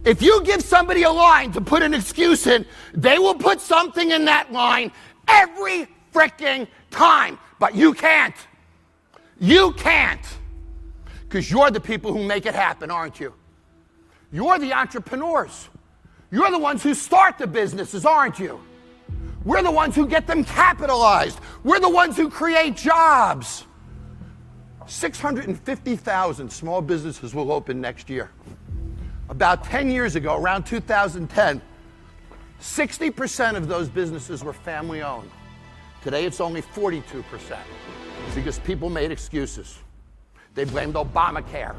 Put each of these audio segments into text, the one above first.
If you give somebody a line to put an excuse in, they will put something in that line every freaking time. But you can't. You can't. Because you're the people who make it happen, aren't you? You're the entrepreneurs. You're the ones who start the businesses, aren't you? We're the ones who get them capitalized. We're the ones who create jobs. 650,000 small businesses will open next year. About 10 years ago, around 2010, 60% of those businesses were family-owned. Today, it's only 42%. It's because people made excuses. They blamed Obamacare.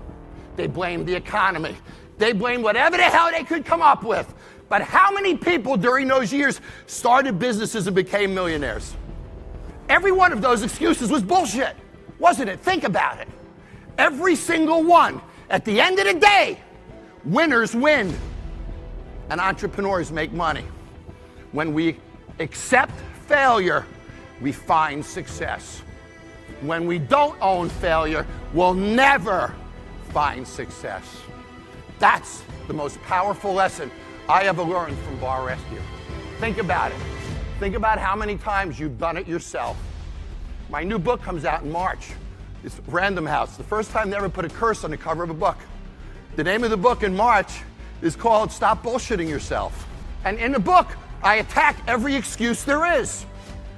They blamed the economy. They blamed whatever the hell they could come up with. But how many people during those years started businesses and became millionaires? Every one of those excuses was bullshit, wasn't it? Think about it. Every single one. At the end of the day, winners win, and entrepreneurs make money. When we accept failure, we find success. When we don't own failure, we'll never find success. That's the most powerful lesson I ever learned from Bar Rescue. Think about it. Think about how many times you've done it yourself. My new book comes out in March. It's Random House. The first time they ever put a curse on the cover of a book. The name of the book in March is called Stop Bullshitting Yourself. And in the book, I attack every excuse there is.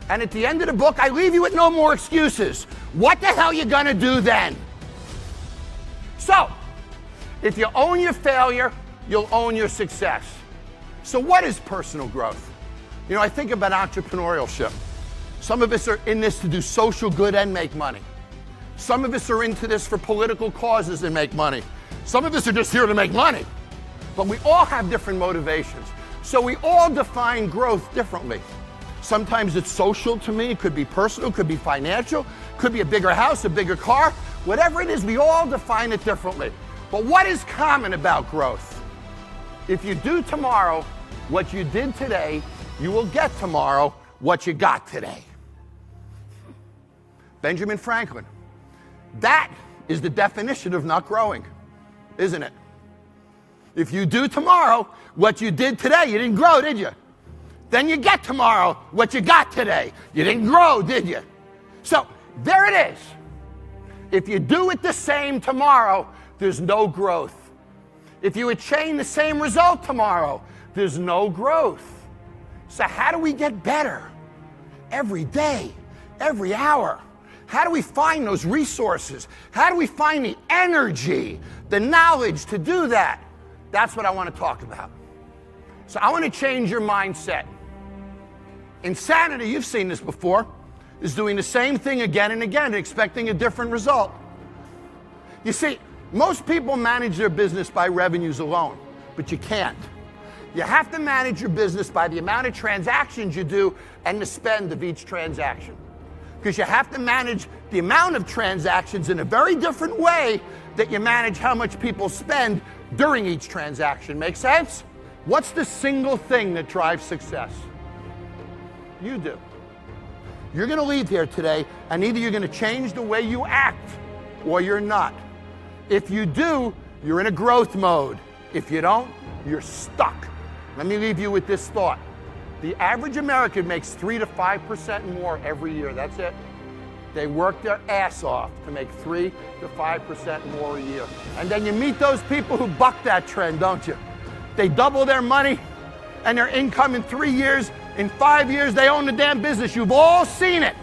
And at the end of the book, I leave you with no more excuses. What the hell you gonna do then? So, if you own your failure, you'll own your success. So what is personal growth? You know, I think about entrepreneurship. Some of us are in this to do social good and make money. Some of us are into this for political causes and make money. Some of us are just here to make money. But we all have different motivations. So we all define growth differently. Sometimes it's social to me, it could be personal, it could be financial, it could be a bigger house, a bigger car. Whatever it is, we all define it differently. But what is common about growth? If you do tomorrow what you did today, you will get tomorrow what you got today. Benjamin Franklin. That is the definition of not growing, isn't it? If you do tomorrow what you did today, you didn't grow, did you? Then you get tomorrow what you got today. You didn't grow, did you? So there it is. If you do it the same tomorrow, there's no growth. If you attain the same result tomorrow, there's no growth. So how do we get better? Every day, every hour. How do we find those resources? How do we find the energy, the knowledge to do that? That's what I want to talk about. So I want to change your mindset. Insanity, you've seen this before, is doing the same thing again and again and expecting a different result. You see, most people manage their business by revenues alone, but you can't. You have to manage your business by the amount of transactions you do and the spend of each transaction. Because you have to manage the amount of transactions in a very different way that you manage how much people spend during each transaction. Make sense? What's the single thing that drives success? You do. You're going to leave here today, and either you're going to change the way you act or you're not. If you do, you're in a growth mode. If you don't, you're stuck. Let me leave you with this thought. The average American makes 3 to 5% more every year. That's it. They work their ass off to make 3 to 5% more a year. And then you meet those people who buck that trend, don't you? They double their money and their income in 3 years. In 5 years, they own the damn business. You've all seen it.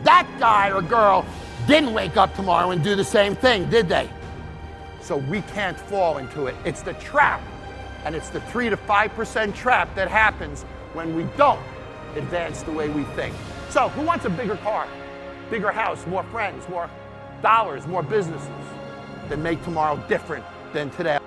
That guy or girl didn't wake up tomorrow and do the same thing, did they? So we can't fall into it. It's the trap. And it's the 3 to 5% trap that happens when we don't advance the way we think. So who wants a bigger car, bigger house, more friends, more dollars, more businesses? Then make tomorrow different than today.